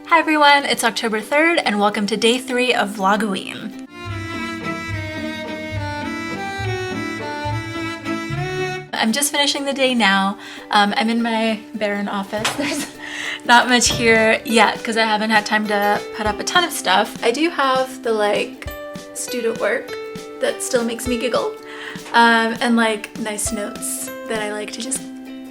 Hi everyone, it's October 3rd and welcome to day 3 of VLOGOWEEN. I'm just finishing the day now. I'm in my barren office. There's not much here yet because I haven't had time to put up a ton of stuff. I do have the student work that still makes me giggle and nice notes that I like to just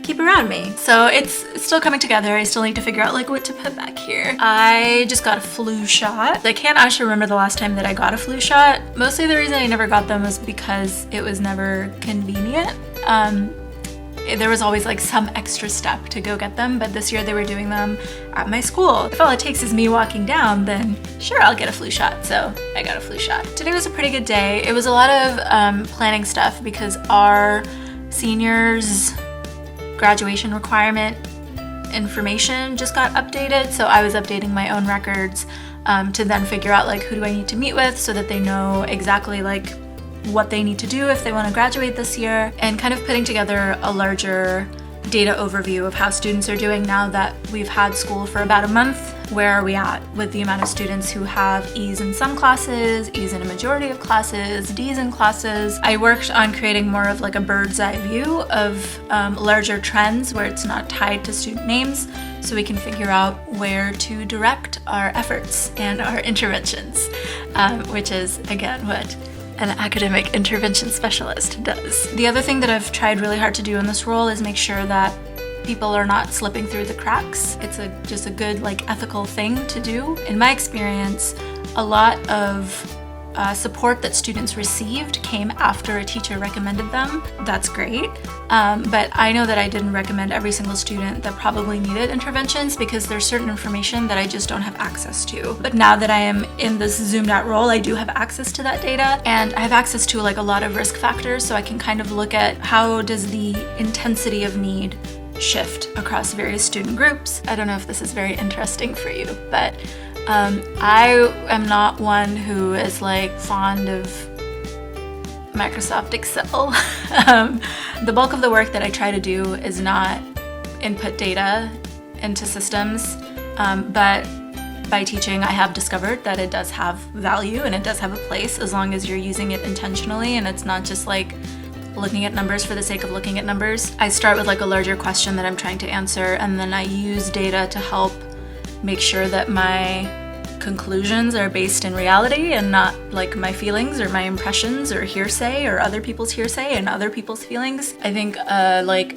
keep around me. So it's still coming together. I still need to figure out what to put back here. I just got a flu shot. I can't actually remember the last time that I got a flu shot. Mostly the reason I never got them was because it was never convenient. There was always some extra step to go get them, but this year they were doing them at my school. If all it takes is me walking down, then sure, I'll get a flu shot. So I got a flu shot. Today was a pretty good day. It was a lot of planning stuff because our seniors graduation requirement information just got updated, so I was updating my own records to then figure out who do I need to meet with so that they know exactly what they need to do if they want to graduate this year, and kind of putting together a larger data overview of how students are doing now that we've had school for about a month. Where are we at with the amount of students who have E's in some classes, E's in a majority of classes, D's in classes? I worked on creating more of a bird's eye view of larger trends where it's not tied to student names, so we can figure out where to direct our efforts and our interventions, which is again what an academic intervention specialist does. The other thing that I've tried really hard to do in this role is make sure that people are not slipping through the cracks. It's just a good ethical thing to do. In my experience, a lot of support that students received came after a teacher recommended them. That's great, but I know that I didn't recommend every single student that probably needed interventions because there's certain information that I just don't have access to. But now that I am in this zoomed out role, I do have access to that data, and I have access to a lot of risk factors, so I can kind of look at how does the intensity of need shift across various student groups. I don't know if this is very interesting for you, but I am not one who is fond of Microsoft Excel. The bulk of the work that I try to do is not input data into systems, but by teaching I have discovered that it does have value and it does have a place as long as you're using it intentionally and it's not just looking at numbers for the sake of looking at numbers. I start with a larger question that I'm trying to answer, and then I use data to help make sure that my conclusions are based in reality and not my feelings or my impressions or hearsay or other people's hearsay and other people's feelings. I think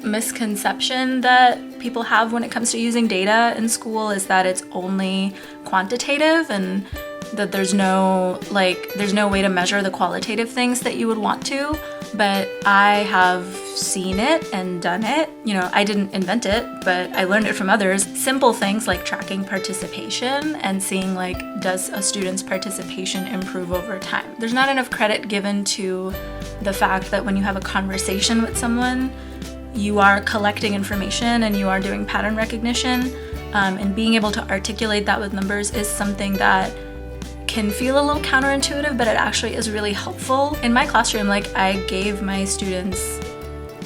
misconception that people have when it comes to using data in school is that it's only quantitative and that there's no way to measure the qualitative things that you would want to, but I have seen it and done it. I didn't invent it, but I learned it from others. Simple things like tracking participation and seeing does a student's participation improve over time. There's not enough credit given to the fact that when you have a conversation with someone, you are collecting information and you are doing pattern recognition, and being able to articulate that with numbers is something that can feel a little counterintuitive, but it actually is really helpful. In my classroom, I gave my students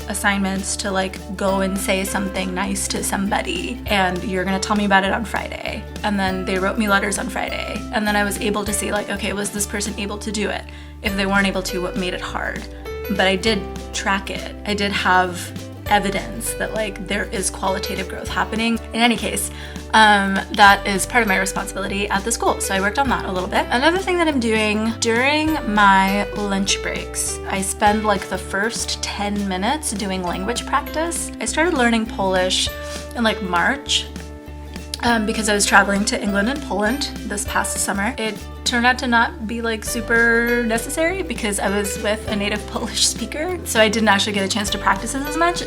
assignments to go and say something nice to somebody, and you're gonna tell me about it on Friday. And then they wrote me letters on Friday, and then I was able to see okay, was this person able to do it? If they weren't able to, what made it hard? But I did track it. I did have evidence that there is qualitative growth happening. In any case, that is part of my responsibility at the school, so I worked on that a little bit. Another thing that I'm doing during my lunch breaks, I spend the first 10 minutes doing language practice. I started learning Polish in March because I was traveling to England and Poland this past summer. It turned out to not be super necessary because I was with a native Polish speaker, so I didn't actually get a chance to practice it as much,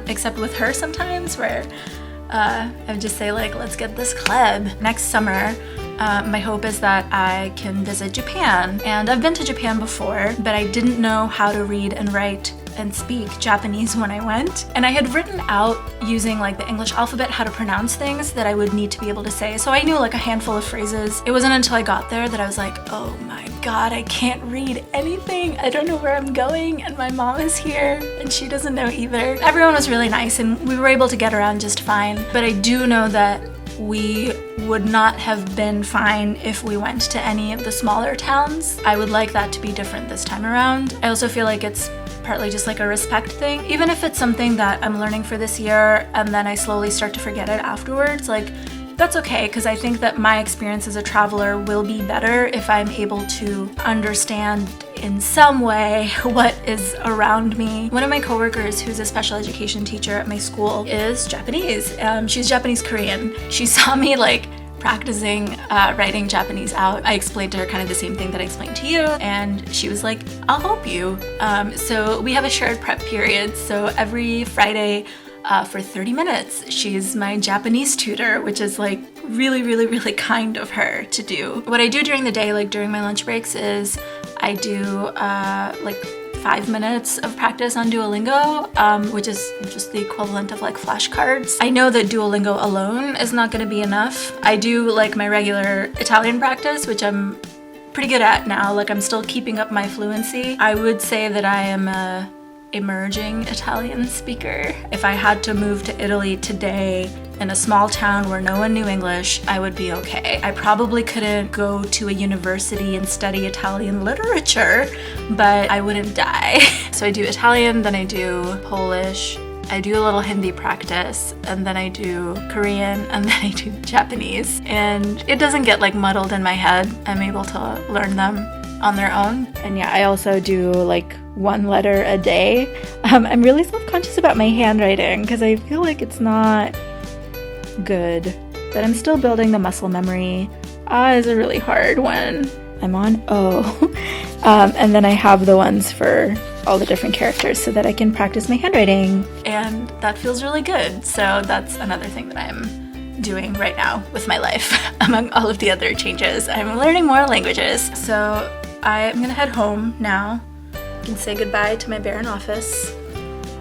except with her sometimes where I would just say let's get this chleb. Next summer, my hope is that I can visit Japan, and I've been to Japan before, but I didn't know how to read and write and speak Japanese when I went. And I had written out using the English alphabet how to pronounce things that I would need to be able to say. So I knew a handful of phrases. It wasn't until I got there that I was oh my God, I can't read anything. I don't know where I'm going, and my mom is here and she doesn't know either. Everyone was really nice and we were able to get around just fine. But I do know that we would not have been fine if we went to any of the smaller towns. I would like that to be different this time around. I also feel like it's partly just like a respect thing. Even if it's something that I'm learning for this year and then I slowly start to forget it afterwards, like that's okay, because I think that my experience as a traveler will be better if I'm able to understand in some way what is around me. One of my coworkers who's a special education teacher at my school is Japanese. She's Japanese Korean. She saw me like practicing writing Japanese out. I explained to her kind of the same thing that I explained to you, and she was like, I'll help you. So we have a shared prep period. So every Friday for 30 minutes, she's my Japanese tutor, which is like really, really, really kind of her to do. What I do during the day, like during my lunch breaks, is I do like 5 minutes of practice on Duolingo, which is just the equivalent of like flashcards. I know that Duolingo alone is not going to be enough. I do like my regular Italian practice, which I'm pretty good at now. Like I'm still keeping up my fluency. I would say that I am a emerging Italian speaker. If I had to move to Italy today in a small town where no one knew English, I would be okay. I probably couldn't go to a university and study Italian literature, but I wouldn't die. So I do Italian, then I do Polish, I do a little Hindi practice, and then I do Korean, and then I do Japanese. And it doesn't get like muddled in my head. I'm able to learn them on their own. And yeah, I also do like 1 letter a day. I'm really self-conscious about my handwriting because I feel like it's not good, but I'm still building the muscle memory. Is a really hard one. I'm on O. And then I have the ones for all the different characters so that I can practice my handwriting. And that feels really good. So that's another thing that I'm doing right now with my life. Among all of the other changes, I'm learning more languages. So I'm gonna head home now and say goodbye to my barren office.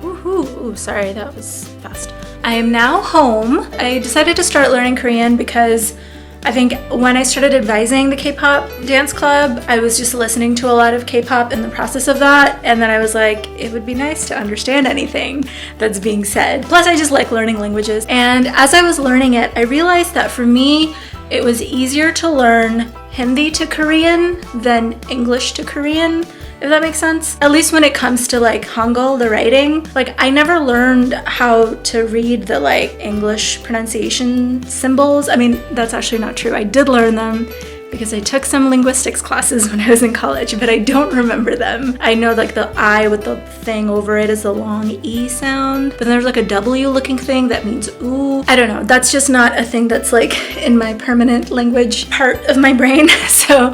Woohoo! Ooh, sorry, that was fast. I am now home. I decided to start learning Korean because I think when I started advising the K-pop dance club, I was just listening to a lot of K-pop in the process of that, and then I was like, it would be nice to understand anything that's being said. Plus, I just like learning languages. And as I was learning it, I realized that for me, it was easier to learn Hindi to Korean than English to Korean, if that makes sense. At least when it comes to like Hangul, the writing. Like I never learned how to read the like English pronunciation symbols. I mean, that's actually not true. I did learn them because I took some linguistics classes when I was in college, but I don't remember them. I know like the I with the thing over it is the long E sound. Then there's like a W looking thing that means ooh. I don't know. That's just not a thing that's like in my permanent language part of my brain. So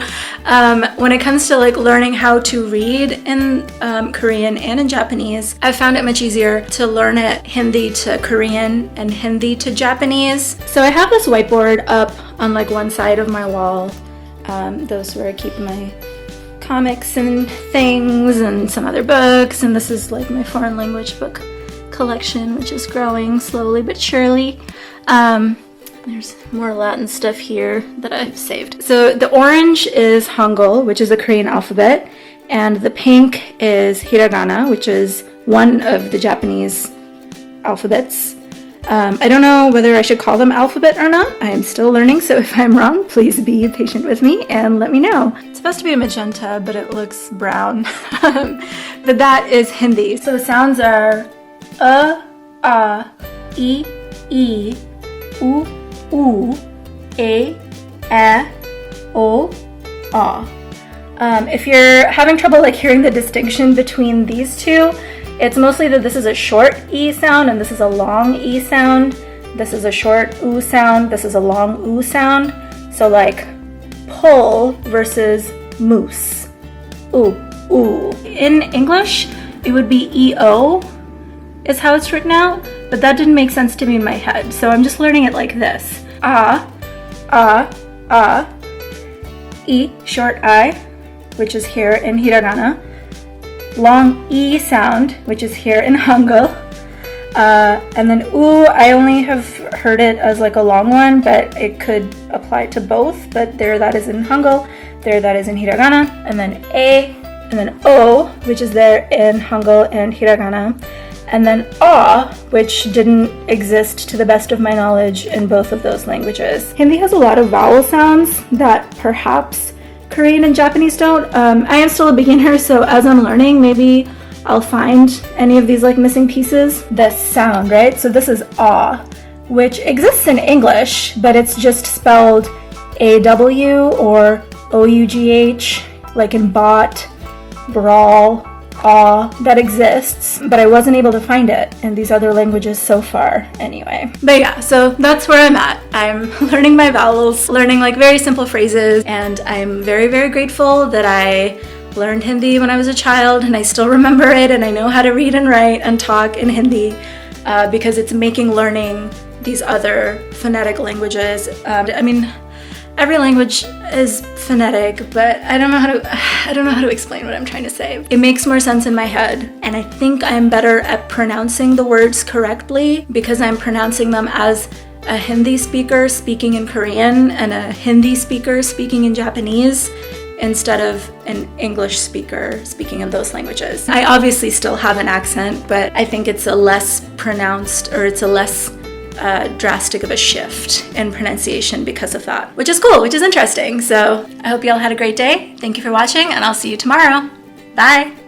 when it comes to like learning how to read in Korean and in Japanese, I found it much easier to learn it Hindi to Korean and Hindi to Japanese. So I have this whiteboard up on like one side of my wall. Those where I keep my comics and things and some other books, and this is like my foreign language book collection, which is growing slowly but surely. There's more Latin stuff here that I've saved. So the orange is Hangul, which is the Korean alphabet, and the pink is hiragana, which is one of the Japanese alphabets. I don't know whether I should call them alphabet or not. I am still learning, so if I'm wrong, please be patient with me and let me know. It's supposed to be a magenta, but it looks brown. But that is Hindi. So the sounds are e, u, e, o, if you're having trouble like hearing the distinction between these two, it's mostly that this is a short E sound and this is a long E sound. This is a short U sound, this is a long U sound. So like pull versus moose. Ooh, ooh. In English, it would be EO is how it's written out, but that didn't make sense to me in my head. So I'm just learning it like this. E, short I, which is here in hiragana. Long E sound, which is here in Hangul. And then U, I only have heard it as like a long one, but it could apply to both. But there that is in Hangul, there that is in hiragana. And then A, and then O, which is there in Hangul and hiragana. and then ah, which didn't exist to the best of my knowledge in both of those languages. Hindi has a lot of vowel sounds that perhaps Korean and Japanese don't. I am still a beginner, so as I'm learning, maybe I'll find any of these like missing pieces. This sound, right? So this is ah, which exists in English, but it's just spelled A-W or O-U-G-H, like in bot, brawl, aw, that exists, but I wasn't able to find it in these other languages so far anyway. But yeah, so that's where I'm at. I'm learning my vowels, learning like very simple phrases, and I'm very, very grateful that I learned Hindi when I was a child and I still remember it and I know how to read and write and talk in Hindi because it's making learning these other phonetic languages. I mean, every language is phonetic, but I don't know how to explain what I'm trying to say. It makes more sense in my head, and I think I'm better at pronouncing the words correctly because I'm pronouncing them as a Hindi speaker speaking in Korean and a Hindi speaker speaking in Japanese instead of an English speaker speaking in those languages. I obviously still have an accent, but I think it's a less pronounced, or it's a less drastic of a shift in pronunciation because of that, which is cool, which is interesting. So I hope you all had a great day. Thank you for watching, and I'll see you tomorrow. Bye.